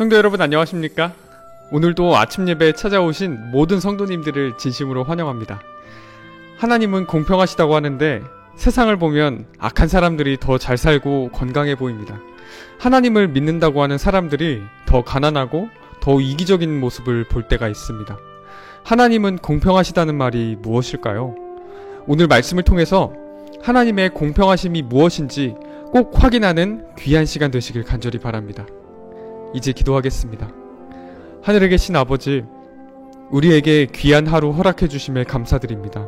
성도 여러분 안녕하십니까? 오늘도 아침 예배에 찾아오신 모든 성도님들을 진심으로 환영합니다. 하나님은 공평하시다고 하는데 세상을 보면 악한 사람들이 더 잘 살고 건강해 보입니다. 하나님을 믿는다고 하는 사람들이 더 가난하고 더 이기적인 모습을 볼 때가 있습니다. 하나님은 공평하시다는 말이 무엇일까요? 오늘 말씀을 통해서 하나님의 공평하심이 무엇인지 꼭 확인하는 귀한 시간 되시길 간절히 바랍니다. 이제 기도하겠습니다. 하늘에 계신 아버지, 우리에게 귀한 하루 허락해 주심에 감사드립니다.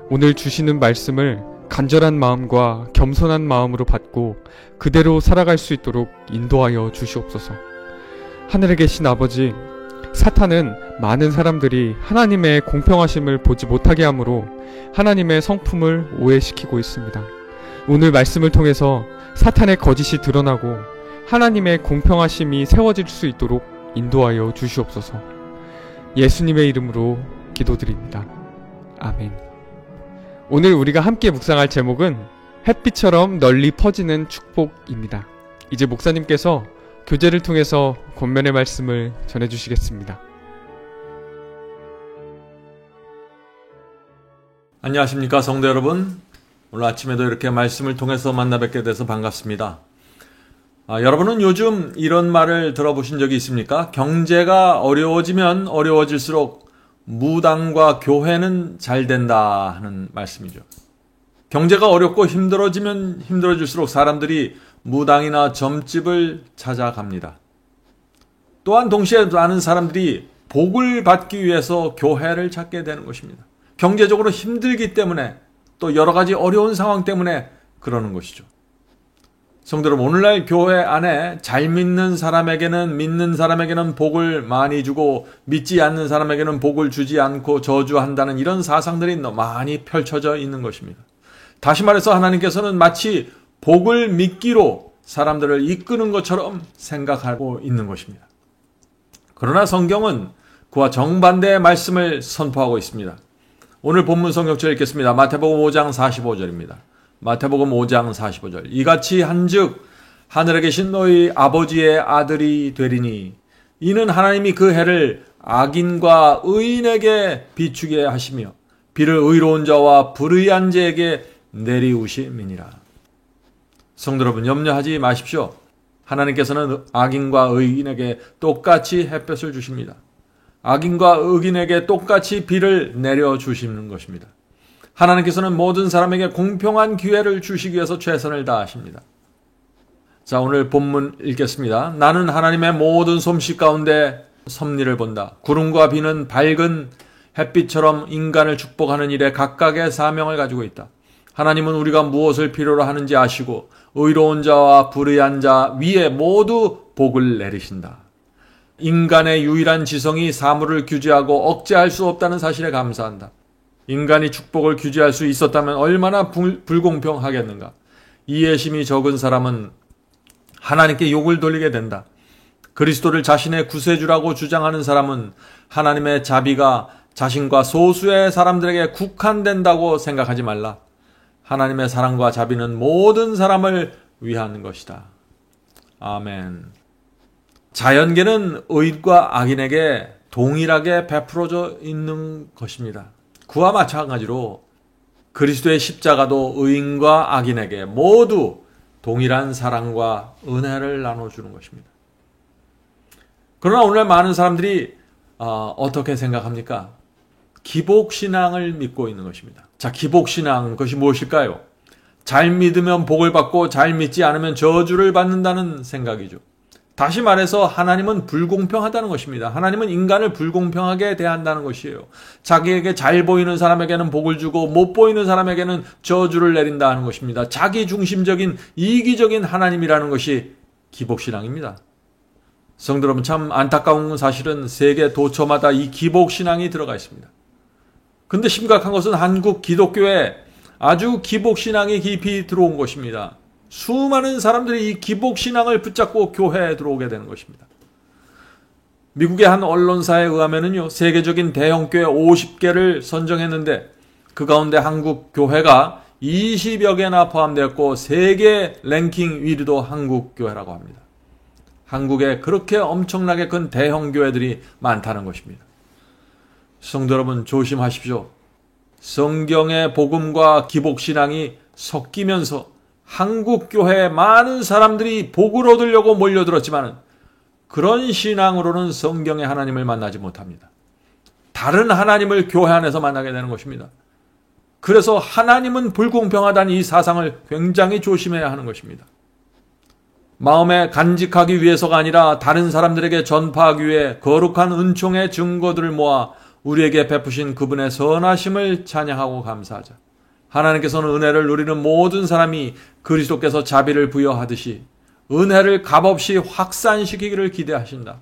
오늘 주시는 말씀을 간절한 마음과 겸손한 마음으로 받고 그대로 살아갈 수 있도록 인도하여 주시옵소서. 하늘에 계신 아버지, 사탄은 많은 사람들이 하나님의 공평하심을 보지 못하게 하므로 하나님의 성품을 오해시키고 있습니다. 오늘 말씀을 통해서 사탄의 거짓이 드러나고 하나님의 공평하심이 세워질 수 있도록 인도하여 주시옵소서. 예수님의 이름으로 기도드립니다. 아멘. 오늘 우리가 함께 묵상할 제목은 햇빛처럼 널리 퍼지는 축복입니다. 이제 목사님께서 교제를 통해서 권면의 말씀을 전해주시겠습니다. 안녕하십니까 성도 여러분. 오늘 아침에도 이렇게 말씀을 통해서 만나 뵙게 돼서 반갑습니다. 여러분은 요즘 이런 말을 들어보신 적이 있습니까? 경제가 어려워지면 어려워질수록 무당과 교회는 잘 된다 하는 말씀이죠. 경제가 어렵고 힘들어지면 힘들어질수록 사람들이 무당이나 점집을 찾아갑니다. 또한 동시에 많은 사람들이 복을 받기 위해서 교회를 찾게 되는 것입니다. 경제적으로 힘들기 때문에 또 여러 가지 어려운 상황 때문에 그러는 것이죠. 성도 여러분, 오늘날 교회 안에 잘 믿는 사람에게는 복을 많이 주고 믿지 않는 사람에게는 복을 주지 않고 저주한다는 이런 사상들이 많이 펼쳐져 있는 것입니다. 다시 말해서 하나님께서는 마치 복을 믿기로 사람들을 이끄는 것처럼 생각하고 있는 것입니다. 그러나 성경은 그와 정반대의 말씀을 선포하고 있습니다. 오늘 본문 성경절 읽겠습니다. 마태복음 5장 45절입니다. 마태복음 5장 45절. 이같이 한즉 하늘에 계신 너희 아버지의 아들이 되리니 이는 하나님이 그 해를 악인과 의인에게 비추게 하시며 비를 의로운 자와 불의한 자에게 내리우심이니라. 성도 여러분, 염려하지 마십시오. 하나님께서는 악인과 의인에게 똑같이 햇볕을 주십니다. 악인과 의인에게 똑같이 비를 내려주시는 것입니다. 하나님께서는 모든 사람에게 공평한 기회를 주시기 위해서 최선을 다하십니다. 자, 오늘 본문 읽겠습니다. 나는 하나님의 모든 솜씨 가운데 섭리를 본다. 구름과 비는 밝은 햇빛처럼 인간을 축복하는 일에 각각의 사명을 가지고 있다. 하나님은 우리가 무엇을 필요로 하는지 아시고 의로운 자와 불의한 자 위에 모두 복을 내리신다. 인간의 유일한 지성이 사물을 규제하고 억제할 수 없다는 사실에 감사한다. 인간이 축복을 규제할 수 있었다면 얼마나 불공평하겠는가. 이해심이 적은 사람은 하나님께 욕을 돌리게 된다. 그리스도를 자신의 구세주라고 주장하는 사람은 하나님의 자비가 자신과 소수의 사람들에게 국한된다고 생각하지 말라. 하나님의 사랑과 자비는 모든 사람을 위한 것이다. 아멘. 자연계는 의인과 악인에게 동일하게 베풀어져 있는 것입니다. 그와 마찬가지로 그리스도의 십자가도 의인과 악인에게 모두 동일한 사랑과 은혜를 나눠주는 것입니다. 그러나 오늘 많은 사람들이 어떻게 생각합니까? 기복신앙을 믿고 있는 것입니다. 자, 기복신앙, 그것이 무엇일까요? 잘 믿으면 복을 받고 잘 믿지 않으면 저주를 받는다는 생각이죠. 다시 말해서 하나님은 불공평하다는 것입니다. 하나님은 인간을 불공평하게 대한다는 것이에요. 자기에게 잘 보이는 사람에게는 복을 주고 못 보이는 사람에게는 저주를 내린다 하는 것입니다. 자기 중심적인 이기적인 하나님이라는 것이 기복신앙입니다. 성도 여러분, 참 안타까운 사실은 세계 도처마다 이 기복신앙이 들어가 있습니다. 근데 심각한 것은 한국 기독교에 아주 기복신앙이 깊이 들어온 것입니다. 수많은 사람들이 이 기복신앙을 붙잡고 교회에 들어오게 되는 것입니다. 미국의 한 언론사에 의하면요, 세계적인 대형교회 50개를 선정했는데 그 가운데 한국 교회가 20여 개나 포함되었고 세계 랭킹 1위도 한국 교회라고 합니다. 한국에 그렇게 엄청나게 큰 대형 교회들이 많다는 것입니다. 성도 여러분, 조심하십시오. 성경의 복음과 기복신앙이 섞이면서 한국 교회에 많은 사람들이 복을 얻으려고 몰려들었지만 그런 신앙으로는 성경의 하나님을 만나지 못합니다. 다른 하나님을 교회 안에서 만나게 되는 것입니다. 그래서 하나님은 불공평하다는 이 사상을 굉장히 조심해야 하는 것입니다. 마음에 간직하기 위해서가 아니라 다른 사람들에게 전파하기 위해 거룩한 은총의 증거들을 모아 우리에게 베푸신 그분의 선하심을 찬양하고 감사하자. 하나님께서는 은혜를 누리는 모든 사람이 그리스도께서 자비를 부여하듯이 은혜를 값없이 확산시키기를 기대하신다.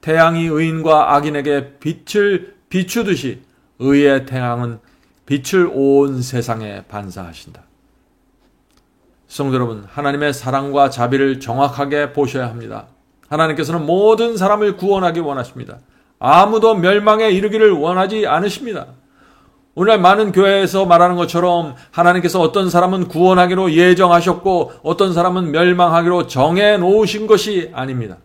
태양이 의인과 악인에게 빛을 비추듯이 의의 태양은 빛을 온 세상에 반사하신다. 성도 여러분, 하나님의 사랑과 자비를 정확하게 보셔야 합니다. 하나님께서는 모든 사람을 구원하기 원하십니다. 아무도 멸망에 이르기를 원하지 않으십니다. 오늘날 많은 교회에서 말하는 것처럼 하나님께서 어떤 사람은 구원하기로 예정하셨고 어떤 사람은 멸망하기로 정해 놓으신 것이 아닙니다.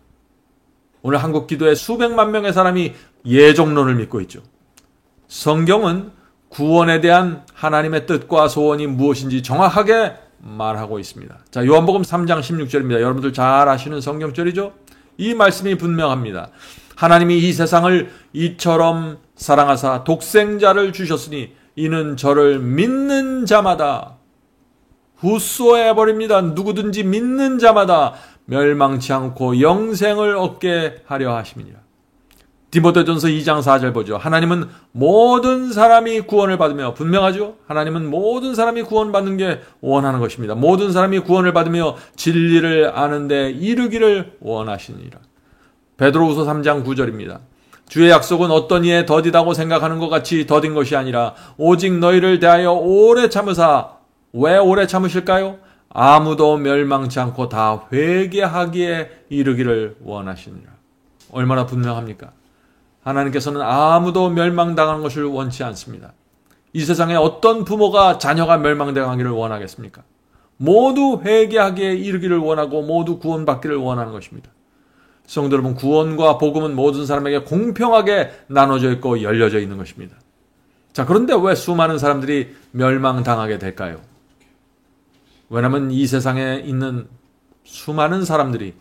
오늘 한국 기도에 수백만 명의 사람이 예정론을 믿고 있죠. 성경은 구원에 대한 하나님의 뜻과 소원이 무엇인지 정확하게 말하고 있습니다. 자, 요한복음 3장 16절입니다. 여러분들 잘 아시는 성경절이죠? 이 말씀이 분명합니다. 하나님이 이 세상을 이처럼 사랑하사 독생자를 주셨으니 이는 저를 믿는 자마다 후소해 버립니다. 누구든지 믿는 자마다 멸망치 않고 영생을 얻게 하려 하심이니라. 디모데전서 2장 4절 보죠. 하나님은 모든 사람이 구원을 받으며, 분명하죠? 하나님은 모든 사람이 구원받는 게 원하는 것입니다. 모든 사람이 구원을 받으며 진리를 아는 데 이르기를 원하시니라. 베드로후서 3장 9절입니다. 주의 약속은 어떤 이에 더디다고 생각하는 것 같이 더딘 것이 아니라 오직 너희를 대하여 오래 참으사. 왜 오래 참으실까요? 아무도 멸망치 않고 다 회개하기에 이르기를 원하시니라. 얼마나 분명합니까? 하나님께서는 아무도 멸망당하는 것을 원치 않습니다. 이 세상에 어떤 부모가 자녀가 멸망당하기를 원하겠습니까? 모두 회개하기에 이르기를 원하고 모두 구원받기를 원하는 것입니다. 성도 여러분, 구원과 복음은 모든 사람에게 공평하게 나눠져 있고 열려져 있는 것입니다. 자, 그런데 왜 수많은 사람들이 멸망당하게 될까요? 왜냐하면 이 세상에 있는 수많은 사람들이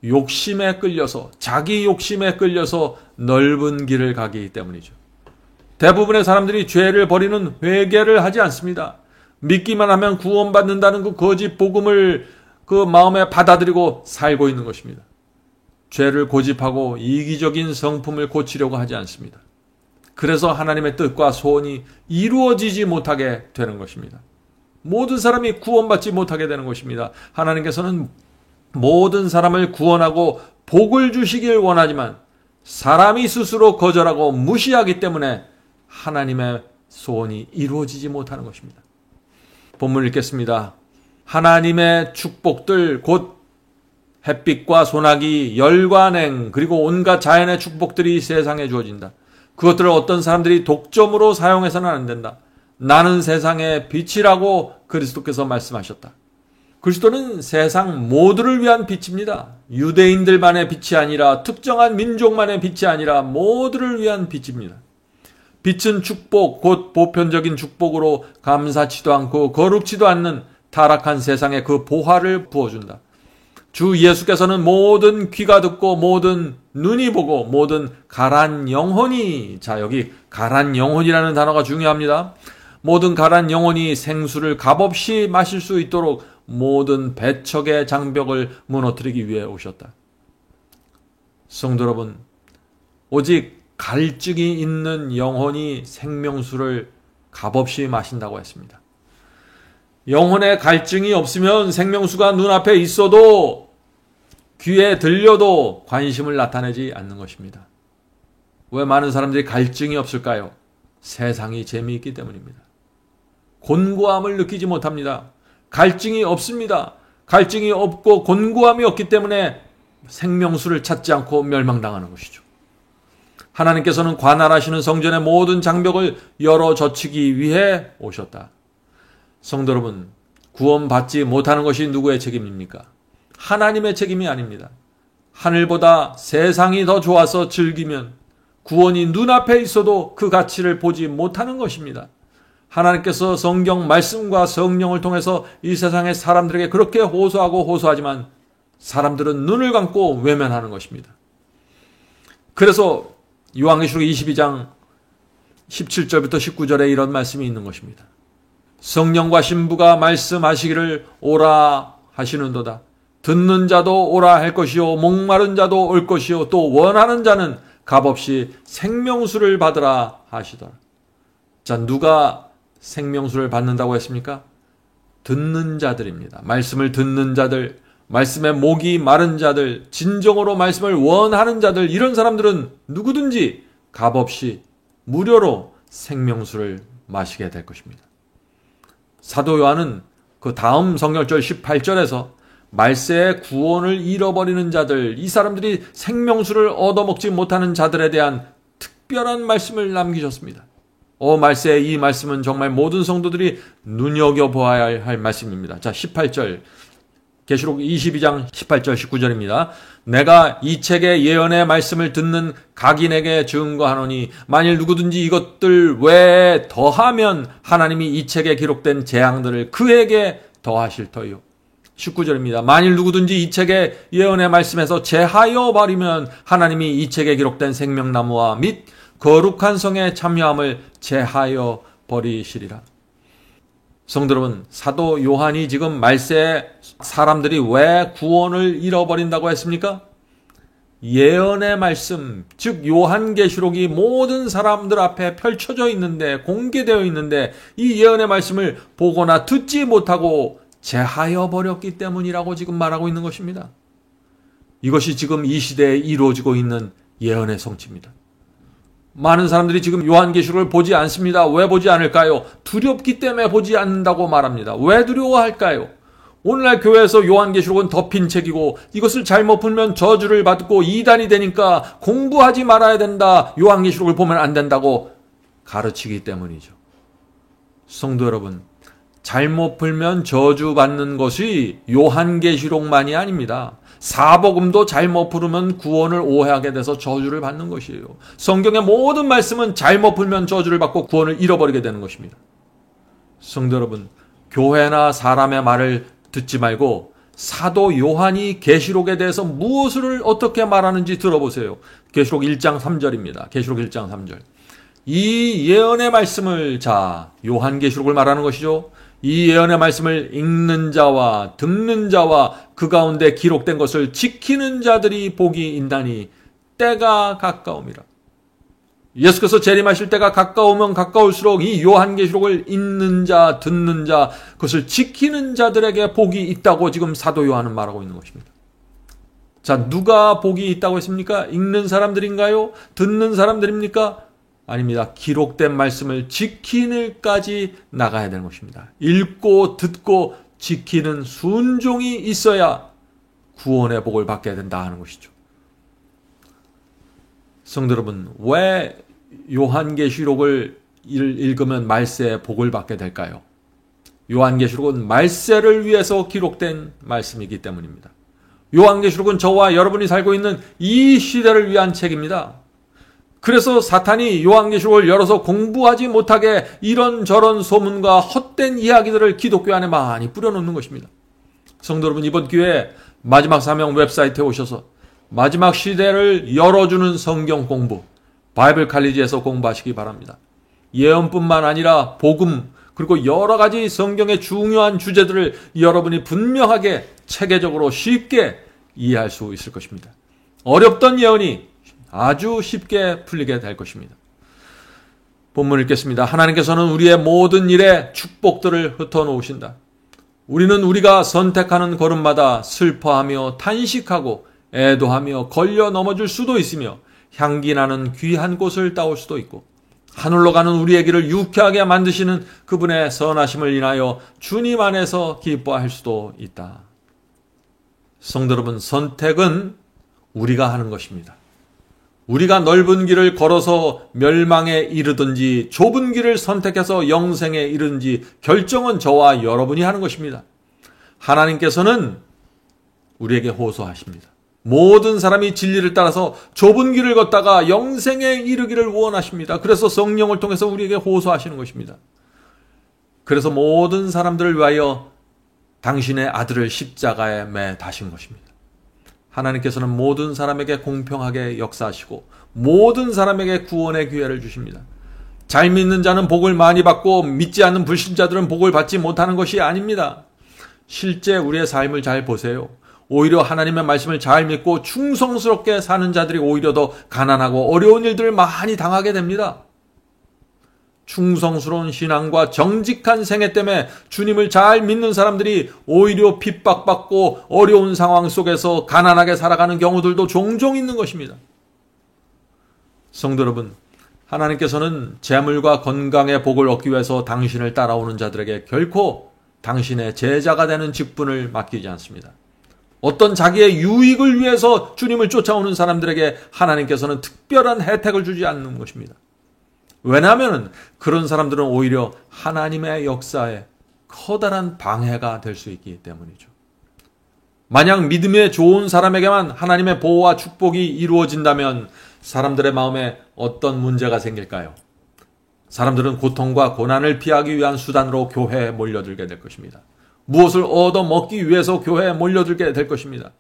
욕심에 끌려서, 자기 욕심에 끌려서 넓은 길을 가기 때문이죠. 대부분의 사람들이 죄를 버리는 회개를 하지 않습니다. 믿기만 하면 구원받는다는 그 거짓 복음을 그 마음에 받아들이고 살고 있는 것입니다. 죄를 고집하고 이기적인 성품을 고치려고 하지 않습니다. 그래서 하나님의 뜻과 소원이 이루어지지 못하게 되는 것입니다. 모든 사람이 구원받지 못하게 되는 것입니다. 하나님께서는 모든 사람을 구원하고 복을 주시길 원하지만 사람이 스스로 거절하고 무시하기 때문에 하나님의 소원이 이루어지지 못하는 것입니다. 본문 읽겠습니다. 하나님의 축복들 곧 햇빛과 소나기, 열과 냉, 그리고 온갖 자연의 축복들이 세상에 주어진다. 그것들을 어떤 사람들이 독점으로 사용해서는 안 된다. 나는 세상의 빛이라고 그리스도께서 말씀하셨다. 그리스도는 세상 모두를 위한 빛입니다. 유대인들만의 빛이 아니라, 특정한 민족만의 빛이 아니라 모두를 위한 빛입니다. 빛은 축복, 곧 보편적인 축복으로 감사치도 않고 거룩지도 않는 타락한 세상에 그 보화를 부어준다. 주 예수께서는 모든 귀가 듣고 모든 눈이 보고 모든 가란 영혼이, 자, 여기 가란 영혼이라는 단어가 중요합니다. 모든 가란 영혼이 생수를 값없이 마실 수 있도록 모든 배척의 장벽을 무너뜨리기 위해 오셨다. 성도 여러분, 오직 갈증이 있는 영혼이 생명수를 값없이 마신다고 했습니다. 영혼에 갈증이 없으면 생명수가 눈앞에 있어도 귀에 들려도 관심을 나타내지 않는 것입니다. 왜 많은 사람들이 갈증이 없을까요? 세상이 재미있기 때문입니다. 곤고함을 느끼지 못합니다. 갈증이 없습니다. 갈증이 없고 곤고함이 없기 때문에 생명수를 찾지 않고 멸망당하는 것이죠. 하나님께서는 관할하시는 성전의 모든 장벽을 열어 젖히기 위해 오셨다. 성도 여러분, 구원받지 못하는 것이 누구의 책임입니까? 하나님의 책임이 아닙니다. 하늘보다 세상이 더 좋아서 즐기면 구원이 눈앞에 있어도 그 가치를 보지 못하는 것입니다. 하나님께서 성경 말씀과 성령을 통해서 이 세상의 사람들에게 그렇게 호소하고 호소하지만 사람들은 눈을 감고 외면하는 것입니다. 그래서 요한계시록 22장 17절부터 19절에 이런 말씀이 있는 것입니다. 성령과 신부가 말씀하시기를 오라 하시는도다. 듣는 자도 오라 할 것이요 목마른 자도 올 것이요 또 원하는 자는 값없이 생명수를 받으라 하시더라. 자, 누가 생명수를 받는다고 했습니까? 듣는 자들입니다. 말씀을 듣는 자들, 말씀에 목이 마른 자들, 진정으로 말씀을 원하는 자들, 이런 사람들은 누구든지 값없이 무료로 생명수를 마시게 될 것입니다. 사도 요한은 그 다음 성경절 18절에서 말세의 구원을 잃어버리는 자들, 이 사람들이 생명수를 얻어먹지 못하는 자들에 대한 특별한 말씀을 남기셨습니다. 말세의 이 말씀은 정말 모든 성도들이 눈여겨보아야 할 말씀입니다. 자, 18절. 계시록 22장 18절 19절입니다. 내가 이 책의 예언의 말씀을 듣는 각인에게 증거하노니 만일 누구든지 이것들 외에 더하면 하나님이 이 책에 기록된 재앙들을 그에게 더하실 터이요. 19절입니다. 만일 누구든지 이 책의 예언의 말씀에서 제하여 버리면 하나님이 이 책에 기록된 생명나무와 및 거룩한 성의 참여함을 제하여 버리시리라. 성도 여러분, 사도 요한이 지금 말세에 사람들이 왜 구원을 잃어버린다고 했습니까? 예언의 말씀, 즉 요한계시록이 모든 사람들 앞에 펼쳐져 있는데, 공개되어 있는데 이 예언의 말씀을 보거나 듣지 못하고 제하여 버렸기 때문이라고 지금 말하고 있는 것입니다. 이것이 지금 이 시대에 이루어지고 있는 예언의 성취입니다. 많은 사람들이 지금 요한계시록을 보지 않습니다. 왜 보지 않을까요? 두렵기 때문에 보지 않는다고 말합니다. 왜 두려워할까요? 오늘날 교회에서 요한계시록은 덮인 책이고 이것을 잘못 풀면 저주를 받고 이단이 되니까 공부하지 말아야 된다. 요한계시록을 보면 안 된다고 가르치기 때문이죠. 성도 여러분, 잘못 풀면 저주받는 것이 요한계시록만이 아닙니다. 사복음도 잘못 풀으면 구원을 오해하게 돼서 저주를 받는 것이에요. 성경의 모든 말씀은 잘못 풀면 저주를 받고 구원을 잃어버리게 되는 것입니다. 성도 여러분, 교회나 사람의 말을 듣지 말고 사도 요한이 계시록에 대해서 무엇을 어떻게 말하는지 들어보세요. 계시록 1장 3절입니다. 계시록 1장 3절. 이 예언의 말씀을, 요한계시록을 말하는 것이죠. 이 예언의 말씀을 읽는 자와 듣는 자와 그 가운데 기록된 것을 지키는 자들이 복이 있나니 때가 가까움이라. 예수께서 재림하실 때가 가까우면 가까울수록 이 요한계시록을 읽는 자, 듣는 자, 그것을 지키는 자들에게 복이 있다고 지금 사도 요한은 말하고 있는 것입니다. 자, 누가 복이 있다고 했습니까? 읽는 사람들인가요? 듣는 사람들입니까? 아닙니다. 기록된 말씀을 지키는까지 나가야 되는 것입니다. 읽고 듣고 지키는 순종이 있어야 구원의 복을 받게 된다 하는 것이죠. 성도 여러분, 왜 요한계시록을 읽으면 말세의 복을 받게 될까요? 요한계시록은 말세를 위해서 기록된 말씀이기 때문입니다. 요한계시록은 저와 여러분이 살고 있는 이 시대를 위한 책입니다. 그래서 사탄이 요한계시록을 열어서 공부하지 못하게 이런저런 소문과 헛된 이야기들을 기독교 안에 많이 뿌려놓는 것입니다. 성도 여러분, 이번 기회에 마지막 사명 웹사이트에 오셔서 마지막 시대를 열어주는 성경 공부, 바이블 칼리지에서 공부하시기 바랍니다. 예언뿐만 아니라 복음, 그리고 여러 가지 성경의 중요한 주제들을 여러분이 분명하게 체계적으로 쉽게 이해할 수 있을 것입니다. 어렵던 예언이 아주 쉽게 풀리게 될 것입니다. 본문 읽겠습니다. 하나님께서는 우리의 모든 일에 축복들을 흩어놓으신다. 우리는 우리가 선택하는 걸음마다 슬퍼하며 탄식하고 애도하며 걸려 넘어질 수도 있으며 향기 나는 귀한 꽃을 따올 수도 있고 하늘로 가는 우리의 길을 유쾌하게 만드시는 그분의 선하심을 인하여 주님 안에서 기뻐할 수도 있다. 성도 여러분, 선택은 우리가 하는 것입니다. 우리가 넓은 길을 걸어서 멸망에 이르든지 좁은 길을 선택해서 영생에 이르든지 결정은 저와 여러분이 하는 것입니다. 하나님께서는 우리에게 호소하십니다. 모든 사람이 진리를 따라서 좁은 길을 걷다가 영생에 이르기를 원하십니다. 그래서 성령을 통해서 우리에게 호소하시는 것입니다. 그래서 모든 사람들을 위하여 당신의 아들을 십자가에 매 다신 것입니다. 하나님께서는 모든 사람에게 공평하게 역사하시고 모든 사람에게 구원의 기회를 주십니다. 잘 믿는 자는 복을 많이 받고 믿지 않는 불신자들은 복을 받지 못하는 것이 아닙니다. 실제 우리의 삶을 잘 보세요. 오히려 하나님의 말씀을 잘 믿고 충성스럽게 사는 자들이 오히려 더 가난하고 어려운 일들을 많이 당하게 됩니다. 충성스러운 신앙과 정직한 생애 때문에 주님을 잘 믿는 사람들이 오히려 핍박받고 어려운 상황 속에서 가난하게 살아가는 경우들도 종종 있는 것입니다. 성도 여러분, 하나님께서는 재물과 건강의 복을 얻기 위해서 당신을 따라오는 자들에게 결코 당신의 제자가 되는 직분을 맡기지 않습니다. 어떤 자기의 유익을 위해서 주님을 쫓아오는 사람들에게 하나님께서는 특별한 혜택을 주지 않는 것입니다. 왜냐하면 그런 사람들은 오히려 하나님의 역사에 커다란 방해가 될 수 있기 때문이죠. 만약 믿음에 좋은 사람에게만 하나님의 보호와 축복이 이루어진다면 사람들의 마음에 어떤 문제가 생길까요? 사람들은 고통과 고난을 피하기 위한 수단으로 교회에 몰려들게 될 것입니다. 무엇을 얻어 먹기 위해서 교회에 몰려들게 될 것입니다.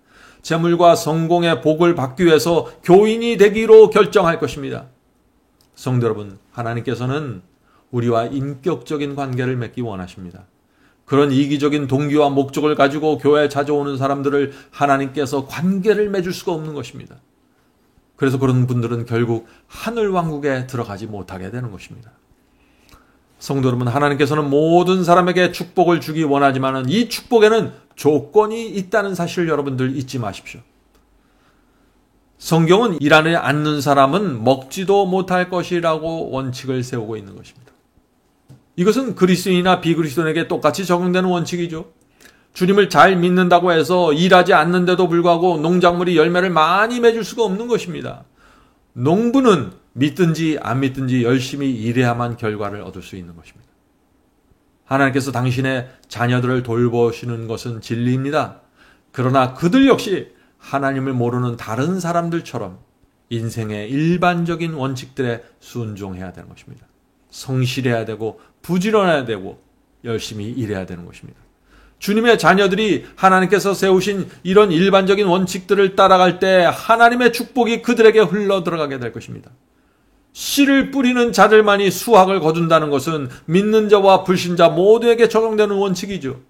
재물과 성공의 복을 받기 위해서 교인이 되기로 결정할 것입니다. 성도 여러분, 하나님께서는 우리와 인격적인 관계를 맺기 원하십니다. 그런 이기적인 동기와 목적을 가지고 교회에 찾아오는 사람들을 하나님께서 관계를 맺을 수가 없는 것입니다. 그래서 그런 분들은 결국 하늘 왕국에 들어가지 못하게 되는 것입니다. 성도 여러분, 하나님께서는 모든 사람에게 축복을 주기 원하지만 이 축복에는 조건이 있다는 사실을 여러분들 잊지 마십시오. 성경은 일하지 않는 사람은 먹지도 못할 것이라고 원칙을 세우고 있는 것입니다. 이것은 그리스도인이나 비그리스도인에게 똑같이 적용되는 원칙이죠. 주님을 잘 믿는다고 해서 일하지 않는데도 불구하고 농작물이 열매를 많이 맺을 수가 없는 것입니다. 농부는 믿든지 안 믿든지 열심히 일해야만 결과를 얻을 수 있는 것입니다. 하나님께서 당신의 자녀들을 돌보시는 것은 진리입니다. 그러나 그들 역시 하나님을 모르는 다른 사람들처럼 인생의 일반적인 원칙들에 순종해야 되는 것입니다. 성실해야 되고 부지런해야 되고 열심히 일해야 되는 것입니다. 주님의 자녀들이 하나님께서 세우신 이런 일반적인 원칙들을 따라갈 때 하나님의 축복이 그들에게 흘러 들어가게 될 것입니다. 씨를 뿌리는 자들만이 수확을 거둔다는 것은 믿는 자와 불신자 모두에게 적용되는 원칙이죠.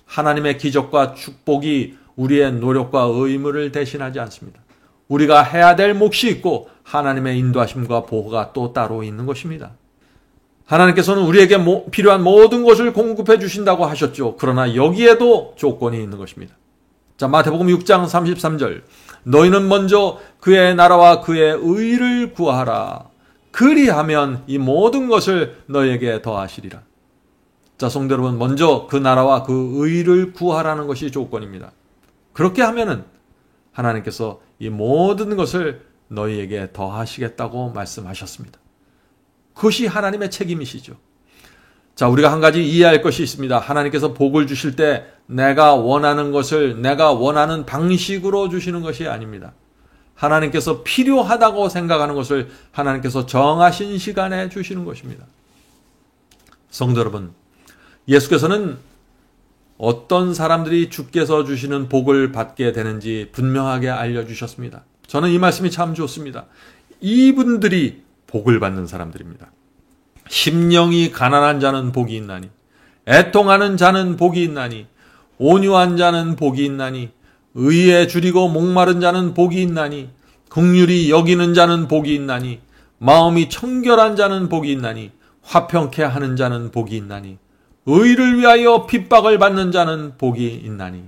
하나님의 기적과 축복이 우리의 노력과 의무를 대신하지 않습니다. 우리가 해야 될 몫이 있고 하나님의 인도하심과 보호가 또 따로 있는 것입니다. 하나님께서는 우리에게 필요한 모든 것을 공급해 주신다고 하셨죠. 그러나 여기에도 조건이 있는 것입니다. 자, 마태복음 6장 33절. 너희는 먼저 그의 나라와 그의 의를 구하라. 그리하면 이 모든 것을 너희에게 더하시리라. 자, 성도 여러분, 먼저 그 나라와 그 의를 구하라는 것이 조건입니다. 그렇게 하면은 하나님께서 이 모든 것을 너희에게 더하시겠다고 말씀하셨습니다. 그것이 하나님의 책임이시죠. 자, 우리가 한 가지 이해할 것이 있습니다. 하나님께서 복을 주실 때 내가 원하는 것을 내가 원하는 방식으로 주시는 것이 아닙니다. 하나님께서 필요하다고 생각하는 것을 하나님께서 정하신 시간에 주시는 것입니다. 성도 여러분, 예수께서는 어떤 사람들이 주께서 주시는 복을 받게 되는지 분명하게 알려주셨습니다. 저는 이 말씀이 참 좋습니다. 이분들이 복을 받는 사람들입니다. 심령이 가난한 자는 복이 있나니, 애통하는 자는 복이 있나니, 온유한 자는 복이 있나니, 의에 줄이고 목마른 자는 복이 있나니, 긍휼히 여기는 자는 복이 있나니, 마음이 청결한 자는 복이 있나니, 화평케 하는 자는 복이 있나니, 의를 위하여 핍박을 받는 자는 복이 있나니.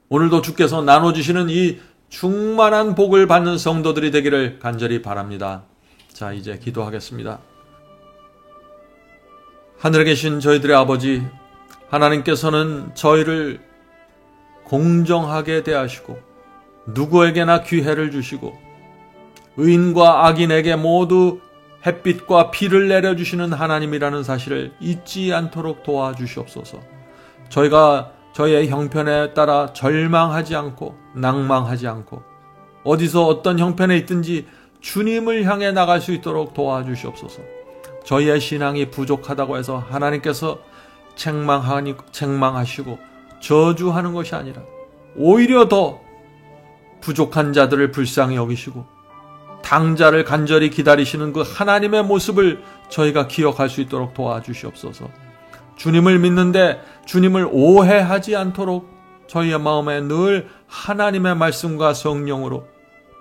오늘도 주께서 나눠주시는 이 충만한 복을 받는 성도들이 되기를 간절히 바랍니다. 자, 이제 기도하겠습니다. 하늘에 계신 저희들의 아버지, 하나님께서는 저희를 공정하게 대하시고 누구에게나 기회를 주시고 의인과 악인에게 모두 햇빛과 비를 내려주시는 하나님이라는 사실을 잊지 않도록 도와주시옵소서. 저희가 저희의 형편에 따라 절망하지 않고 낭망하지 않고 어디서 어떤 형편에 있든지 주님을 향해 나갈 수 있도록 도와주시옵소서. 저희의 신앙이 부족하다고 해서 하나님께서 책망하시고 저주하는 것이 아니라 오히려 더 부족한 자들을 불쌍히 여기시고 당자를 간절히 기다리시는 그 하나님의 모습을 저희가 기억할 수 있도록 도와주시옵소서. 주님을 믿는데 주님을 오해하지 않도록 저희의 마음에 늘 하나님의 말씀과 성령으로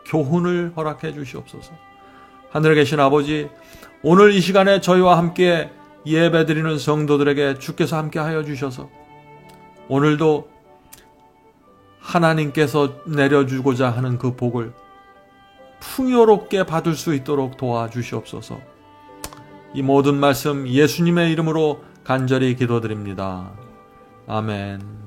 교훈을 허락해 주시옵소서. 하늘에 계신 아버지, 오늘 이 시간에 저희와 함께 예배드리는 성도들에게 주께서 함께 하여 주셔서 오늘도 하나님께서 내려주고자 하는 그 복을 풍요롭게 받을 수 있도록 도와주시옵소서. 이 모든 말씀 예수님의 이름으로 간절히 기도드립니다. 아멘.